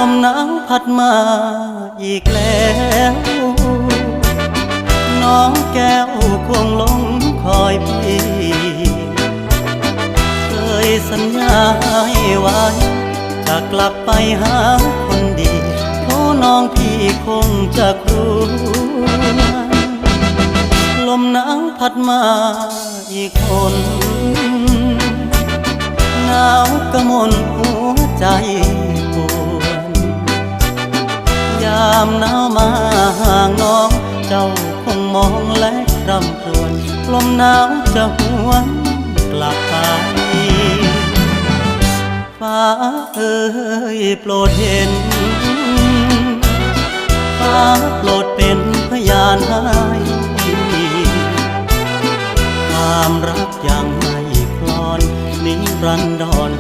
มหนาวพัดมาอีกแล้วน้องแก้วคงหลงคอยพี่เคยสัญญาให้ไว้จะกลับไปหาคนดีโอ้น้องพี่คงจะครวญลมหนาวพัดมาอีกคนหนาวกระมนหัวใจปวดยามหนาวมาห่างน้องเจ้าคงมองและรำครวญลมหนาวจะหวนกลับไปฟ้าเอ่ยโปรดเห็นฟ้าโปรดเป็นพยานให้ความรักยังไม่คลอนนิรันดร